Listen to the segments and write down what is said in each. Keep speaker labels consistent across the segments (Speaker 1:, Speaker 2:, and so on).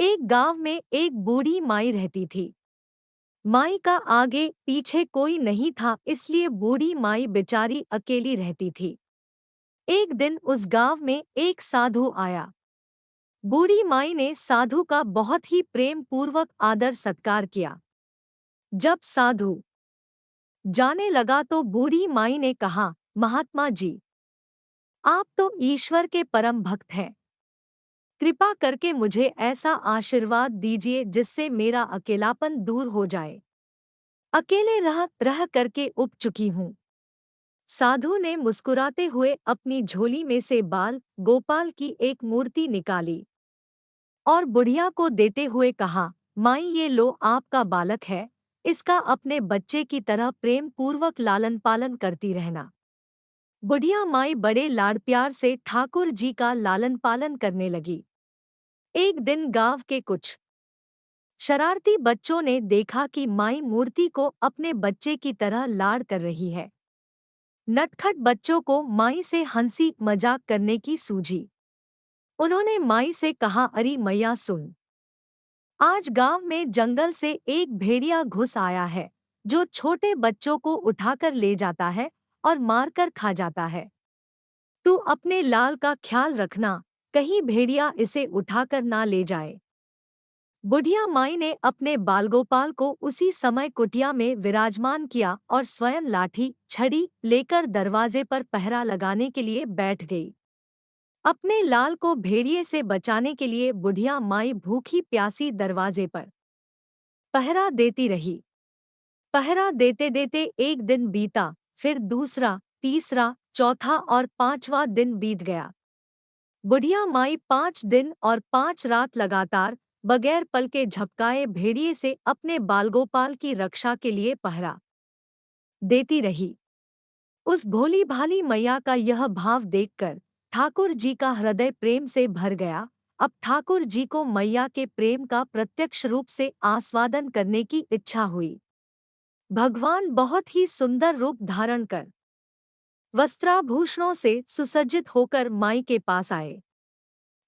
Speaker 1: एक गांव में एक बूढ़ी माई रहती थी। माई का आगे पीछे कोई नहीं था, इसलिए बूढ़ी माई बेचारी अकेली रहती थी। एक दिन उस गांव में एक साधु आया। बूढ़ी माई ने साधु का बहुत ही प्रेम पूर्वक आदर सत्कार किया। जब साधु जाने लगा तो बूढ़ी माई ने कहा, महात्मा जी, आप तो ईश्वर के परम भक्त हैं। कृपा करके मुझे ऐसा आशीर्वाद दीजिए जिससे मेरा अकेलापन दूर हो जाए। अकेले रह रह करके उब चुकी हूँ। साधु ने मुस्कुराते हुए अपनी झोली में से बाल गोपाल की एक मूर्ति निकाली और बुढ़िया को देते हुए कहा, माई ये लो आपका बालक है, इसका अपने बच्चे की तरह प्रेम पूर्वक लालन पालन करती रहना। बुढ़िया माई बड़े लाड़ प्यार से ठाकुर जी का लालन पालन करने लगी। एक दिन गांव के कुछ शरारती बच्चों ने देखा कि माई मूर्ति को अपने बच्चे की तरह लाड़ कर रही है। नटखट बच्चों को माई से हंसी मजाक करने की सूझी। उन्होंने माई से कहा, अरे मैया सुन, आज गांव में जंगल से एक भेड़िया घुस आया है जो छोटे बच्चों को उठाकर ले जाता है और मारकर खा जाता है। तू अपने लाल का ख्याल रखना, कहीं भेड़िया इसे उठाकर ना ले जाए। बुढ़िया माई ने अपने बालगोपाल को उसी समय कुटिया में विराजमान किया और स्वयं लाठी छड़ी लेकर दरवाजे पर पहरा लगाने के लिए बैठ गई। अपने लाल को भेड़िए से बचाने के लिए बुढ़िया माई भूखी प्यासी दरवाजे पर पहरा देती रही। पहरा देते देते एक दिन बीता, फिर दूसरा, तीसरा, चौथा और पांचवा दिन बीत गया। बुढ़िया माई 5 दिन और 5 रात लगातार बगैर पल के झपकाए भेड़िए से अपने बालगोपाल की रक्षा के लिए पहरा देती रही। उस भोली भाली मैया का यह भाव देखकर ठाकुर जी का हृदय प्रेम से भर गया। अब ठाकुर जी को मैया के प्रेम का प्रत्यक्ष रूप से आस्वादन करने की इच्छा हुई। भगवान बहुत ही सुंदर रूप धारण कर वस्त्राभूषणों से सुसज्जित होकर माई के पास आए।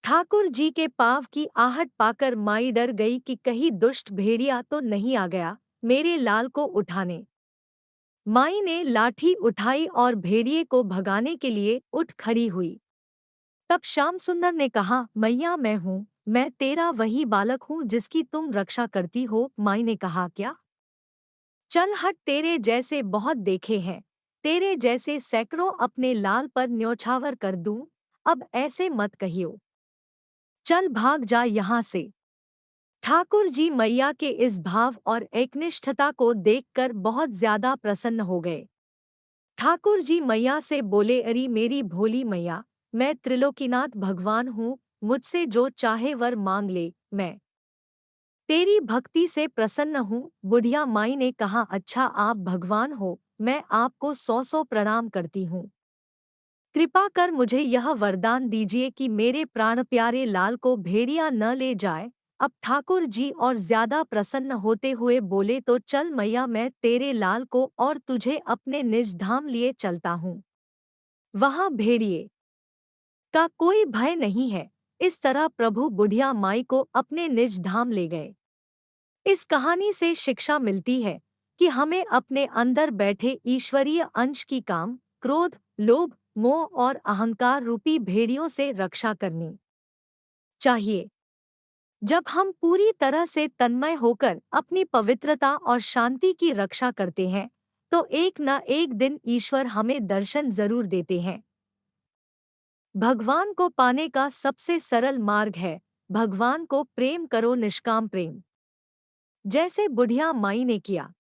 Speaker 1: ठाकुर जी के पाँव की आहट पाकर माई डर गई कि कहीं दुष्ट भेड़िया तो नहीं आ गया मेरे लाल को उठाने। माई ने लाठी उठाई और भेड़िए को भगाने के लिए उठ खड़ी हुई। तब श्याम सुंदर ने कहा, मैया मैं हूँ, मैं तेरा वही बालक हूँ जिसकी तुम रक्षा करती हो। माई ने कहा, क्या? चल हट, तेरे जैसे बहुत देखे हैं, तेरे जैसे सैकड़ों अपने लाल पर न्योछावर कर दूं। अब ऐसे मत कहियो, चल भाग जा यहाँ से। ठाकुर जी मैया के इस भाव और एकनिष्ठता को देखकर बहुत ज्यादा प्रसन्न हो गए। ठाकुर जी मैया से बोले, अरे मेरी भोली मैया, मैं त्रिलोकीनाथ भगवान हूँ, मुझसे जो चाहे वर मांग ले, मैं तेरी भक्ति से प्रसन्न हूँ। बुढ़िया माई ने कहा, अच्छा आप भगवान हो, मैं आपको 100 प्रणाम करती हूँ। कृपा कर मुझे यह वरदान दीजिए कि मेरे प्राण प्यारे लाल को भेड़िया न ले जाए। अब ठाकुर जी और ज्यादा प्रसन्न होते हुए बोले, तो चल मैया, मैं तेरे लाल को और तुझे अपने निज धाम लिए चलता हूँ। वहाँ भेड़िए का कोई भय नहीं है। इस तरह प्रभु बुढ़िया माई को अपने निज धाम ले गए। इस कहानी से शिक्षा मिलती है कि हमें अपने अंदर बैठे ईश्वरीय अंश की काम, क्रोध, लोभ, मोह और अहंकार रूपी भेड़ियों से रक्षा करनी चाहिए। जब हम पूरी तरह से तन्मय होकर अपनी पवित्रता और शांति की रक्षा करते हैं, तो एक न एक दिन ईश्वर हमें दर्शन जरूर देते हैं। भगवान को पाने का सबसे सरल मार्ग है, भगवान को प्रेम करो, निष्काम प्रेम, जैसे बुढ़िया माई ने किया।